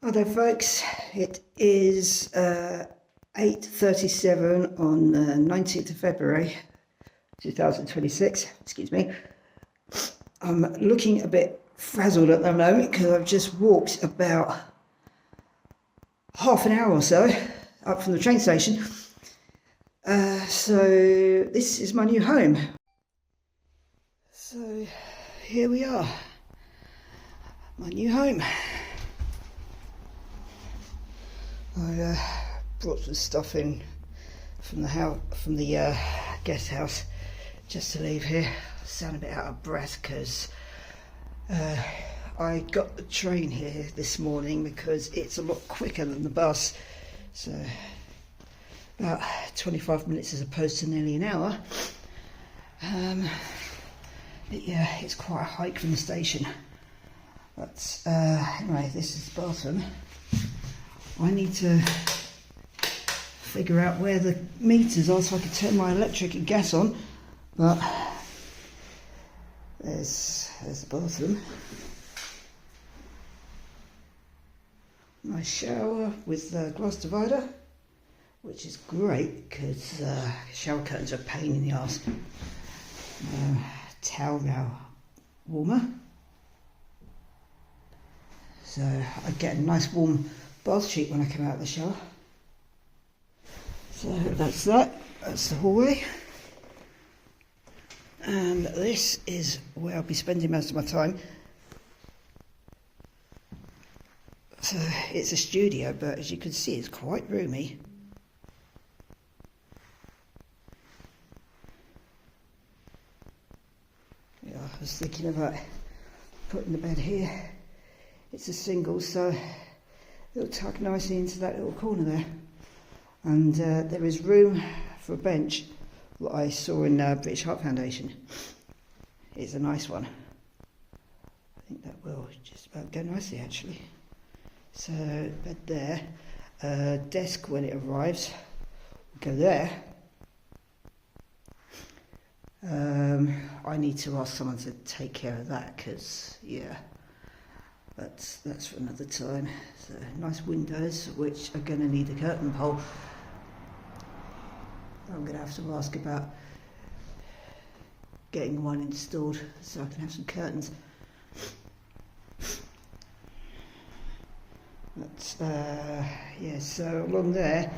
Hi there folks, it is 8:37 on the 19th of February 2026, excuse me. I'm looking a bit frazzled at the moment because I've just walked about half an hour or so up from the train station. So this is my new home. So here we are, my new home. I brought some stuff in from the house, from the guest house, just to leave here. I sound a bit out of breath because I got the train here this morning because it's a lot quicker than the bus. So about 25 minutes as opposed to nearly an hour. But yeah, it's quite a hike from the station. But anyway, this is the bathroom. I need to figure out where the meters are so I can turn my electric and gas on, but there's the bathroom. Nice shower with the glass divider, which is great because shower curtains are a pain in the arse. Towel now warmer, so I get a nice warm bath sheet when I come out of the shower. So that's that. That's the hallway, and this is where I'll be spending most of my time. So it's a studio, but as you can see, it's quite roomy. Yeah, I was thinking about putting the bed here. It's a single, so it'll tuck nicely into that little corner there, and there is room for a bench that I saw in British Heart Foundation. It's a nice one. I think that will just about go nicely actually. So bed there, desk when it arrives will go there. I need to ask someone to take care of that because yeah, that's for another time. So nice windows, which are going to need a curtain pole. I'm going to have to ask about getting one installed so I can have some curtains. But yeah, so along there,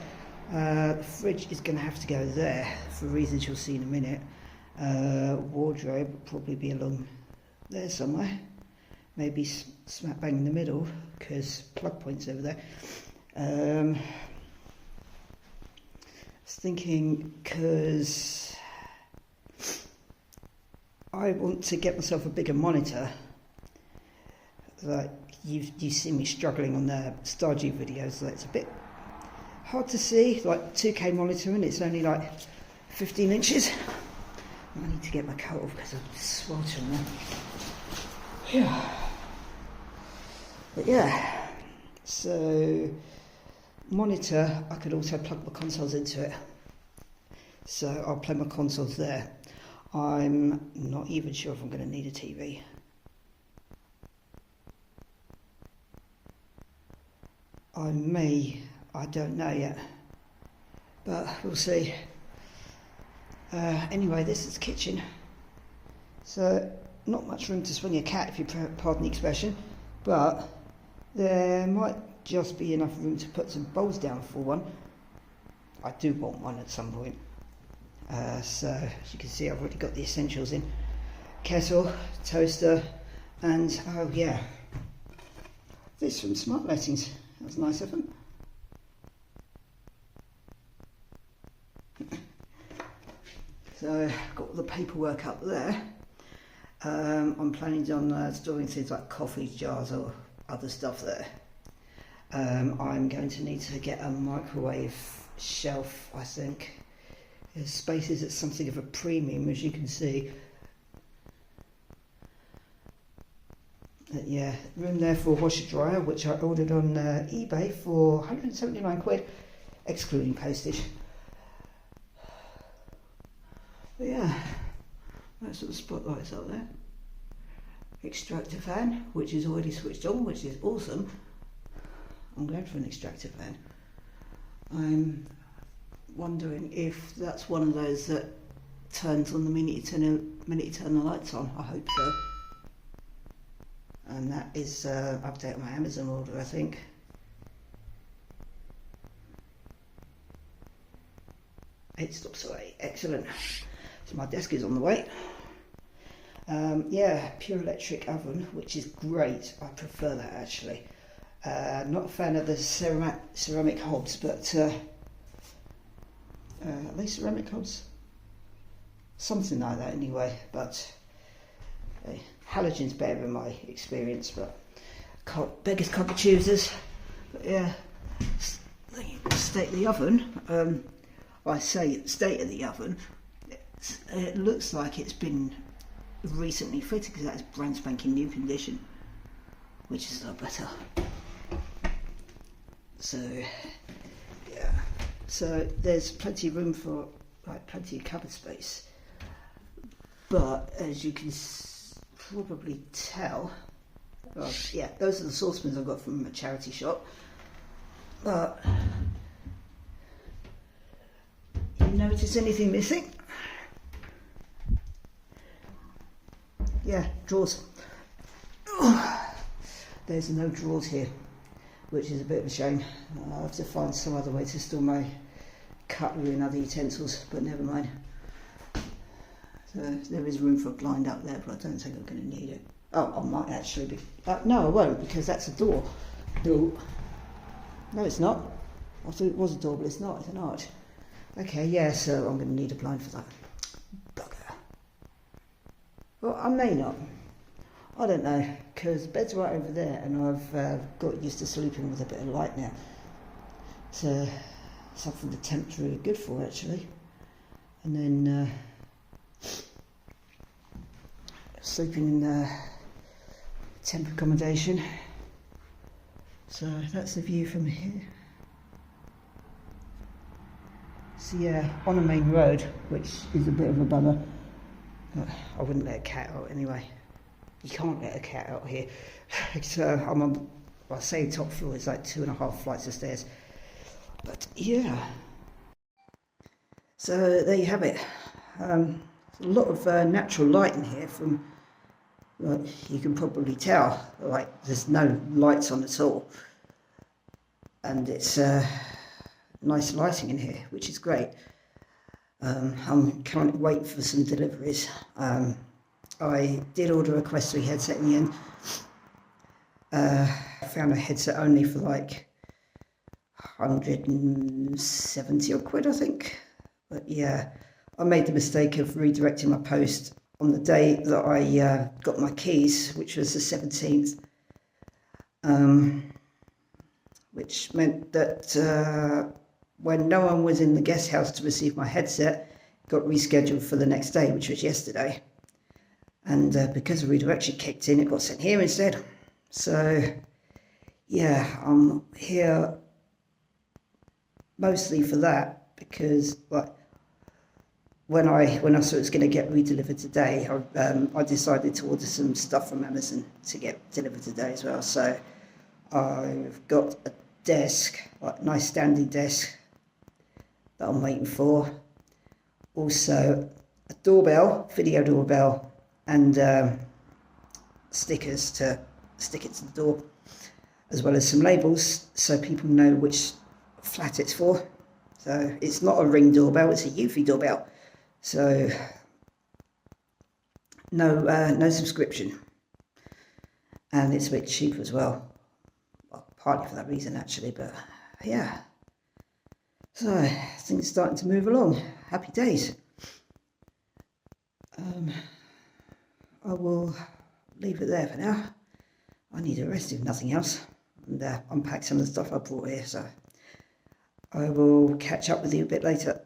the fridge is going to have to go there for reasons you'll see in a minute. Wardrobe will probably be along there somewhere. Maybe smack bang in the middle because plug point's over there. I was thinking because I want to get myself a bigger monitor. Like you see me struggling on the Stardew videos, so it's a bit hard to see, like 2K monitor, and it's only like 15 inches. I need to get my coat off because I'm sweltering now. Yeah. But yeah, so monitor, I could also plug my consoles into it. So I'll play my consoles there. I'm not even sure if I'm going to need a TV. I may, I don't know yet, but we'll see. Anyway, this is the kitchen. So not much room to swing a cat, if you pardon the expression, but there might just be enough room to put some bowls down for one. I do want one at some point. So as you can see, I've already got the essentials in. Kettle, toaster, and oh yeah, this from Smart Lettings. That's nice of them. So I've got all the paperwork up there. I'm planning on storing things like coffee jars or other stuff there. I'm going to need to get a microwave shelf, I think. There's spaces at something of a premium, as you can see. Yeah, room there for a washer dryer, which I ordered on eBay for 179 quid, excluding postage. But yeah, that's what the spotlight's up there. Extractor fan, which is already switched on, which is awesome. I'm going for an extractor fan. I'm wondering if that's one of those that turns on the minute you turn the lights on. I hope so. And that is update on my Amazon order, I think. It stops away. Excellent. So my desk is on the way. Yeah, pure electric oven, which is great. I prefer that actually. Not a fan of the ceramic hobs, but are they ceramic hobs? Something like that anyway, but halogen's better in my experience, but beggars can't be choosers. But yeah, state of the oven, I say state of the oven, it looks like it's been recently fitted because that's brand spanking new condition, which is a lot better. So yeah, so there's plenty of room for plenty of cupboard space, but as you can probably tell, yeah, those are the saucepans I got from a charity shop. But you notice anything missing? Yeah, drawers. There's no drawers here, which is a bit of a shame. I'll have to find some other way to store my cutlery and other utensils, but never mind. So there is room for a blind up there, but I don't think I'm going to need it. Oh, I might actually be. No, I won't, because that's a door. No, it's not. I thought it was a door, but it's not. It's an arch. Okay, yeah, so I'm going to need a blind for that. Bugger. Well, I may not. I don't know, because the bed's right over there, and I've got used to sleeping with a bit of light now. So something the temp's really good for, actually. And then sleeping in temp accommodation. So that's the view from here. So yeah, on a main road, which is a bit of a bummer. I wouldn't let a cat out anyway. You can't let a cat out here. So I'm on, I say top floor, it's like 2.5 flights of stairs. But yeah. So there you have it. A lot of natural light in here from, you can probably tell, like there's no lights on at all. And it's nice lighting in here, which is great. I'm currently waiting for some deliveries. I did order a Quest 3 headset in the end. I found a headset only for like 170 odd quid, I think. But yeah, I made the mistake of redirecting my post on the day that I got my keys, which was the 17th. Which meant that when no one was in the guest house to receive my headset, it got rescheduled for the next day, which was yesterday. And because the redirection kicked in, it got sent here instead. So yeah, I'm here mostly for that, because like when I saw it was going to get redelivered today, I decided to order some stuff from Amazon to get delivered today as well. So I've got a desk, like nice standing desk that I'm waiting for. Also a doorbell, video doorbell, and stickers to stick it to the door, as well as some labels so people know which flat it's for. So it's not a Ring doorbell, it's a Eufy doorbell. So no subscription, and it's a bit cheap as well. Well, partly for that reason actually, but yeah. So things are starting to move along. Happy days. I will leave it there for now. I need a rest if nothing else, and unpack some of the stuff I brought here, so I will catch up with you a bit later.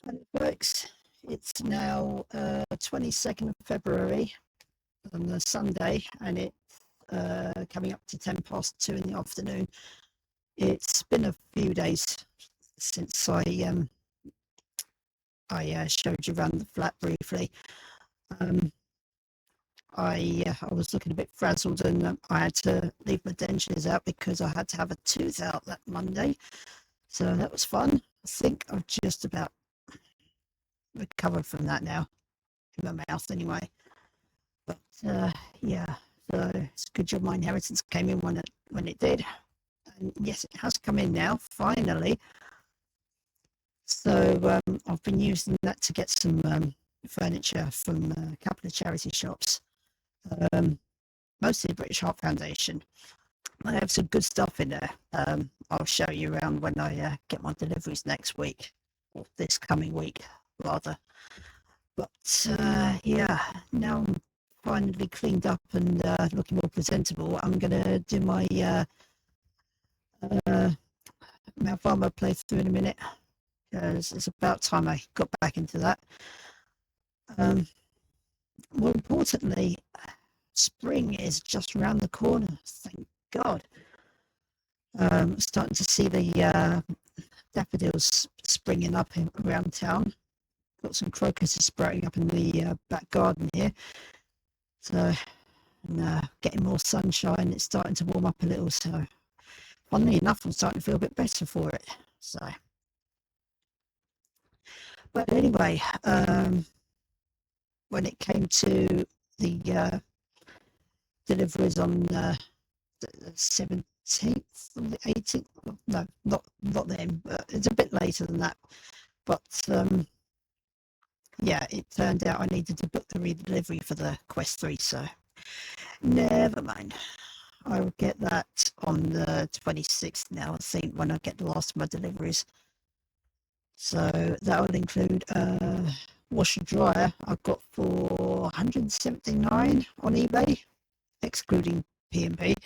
And it works. It's now 22nd of February on the Sunday, and it's coming up to 2:10 in the afternoon. It's been a few days since I showed you around the flat briefly. I was looking a bit frazzled, and I had to leave my dentures out because I had to have a tooth out that Monday. So that was fun. I think I've just about recovered from that now, in my mouth anyway. But yeah, so it's a good job my inheritance came in when it did. And yes, it has come in now, finally. So I've been using that to get some furniture from a couple of charity shops, mostly the British Heart Foundation. I have some good stuff in there. I'll show you around when I get my deliveries next week, or this coming week, rather. But yeah, now I'm finally cleaned up and looking more presentable. I'm going to do my Mount Farmer playthrough in a minute, because it's about time I got back into that. More importantly, spring is just around the corner, thank God. Starting to see the daffodils springing up around town. Got some crocuses sprouting up in the back garden here. So, and getting more sunshine. It's starting to warm up a little. So, funnily enough, I'm starting to feel a bit better for it. So, but anyway, when it came to the deliveries on the 17th or the 18th, no, not then. It's a bit later than that. But yeah, it turned out I needed to book the redelivery for the Quest 3, so never mind. I will get that on the 26th now, I think, when I get the last of my deliveries. So that will include a washer dryer I've got for 179 on eBay, excluding P&P.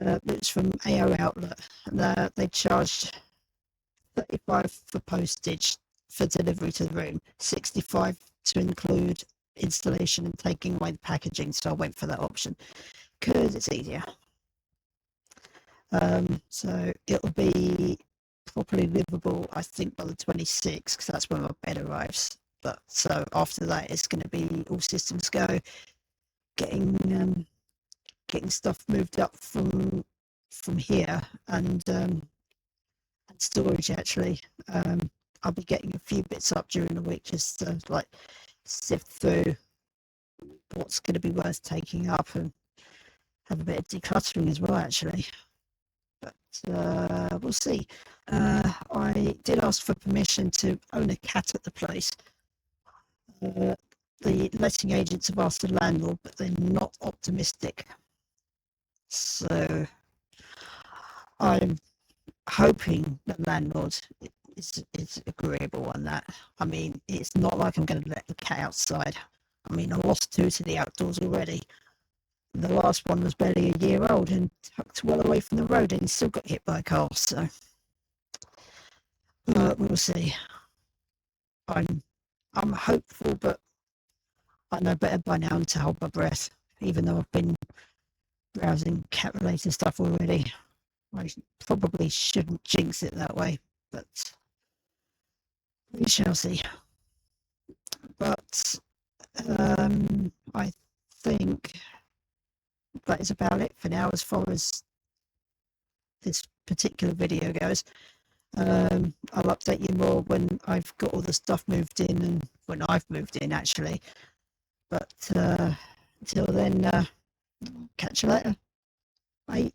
It's from AO Outlet, and they charged 35 for postage for delivery to the room, 65 to include installation and taking away the packaging. So I went for that option because it's easier. So it'll be properly livable, I think, by the 26th, because that's when my bed arrives. But so after that, it's going to be all systems go, getting stuff moved up from here, and storage actually. I'll be getting a few bits up during the week just to like sift through what's going to be worth taking up and have a bit of decluttering as well, actually. But we'll see. I did ask for permission to own a cat at the place. The letting agents have asked the landlord, but they're not optimistic. So I'm hoping the landlord is agreeable on that. I mean, it's not like I'm going to let the cat outside. I mean, I lost two to the outdoors already. The last one was barely a year old and tucked well away from the road, and he still got hit by a car. So we'll see. I'm hopeful, but I know better by now to hold my breath. Even though I've been browsing cat-related stuff already, I probably shouldn't jinx it that way, but we shall see. But I think that is about it for now as far as this particular video goes. I'll update you more when I've got all the stuff moved in and when I've moved in, actually. But until then, catch you later. Bye.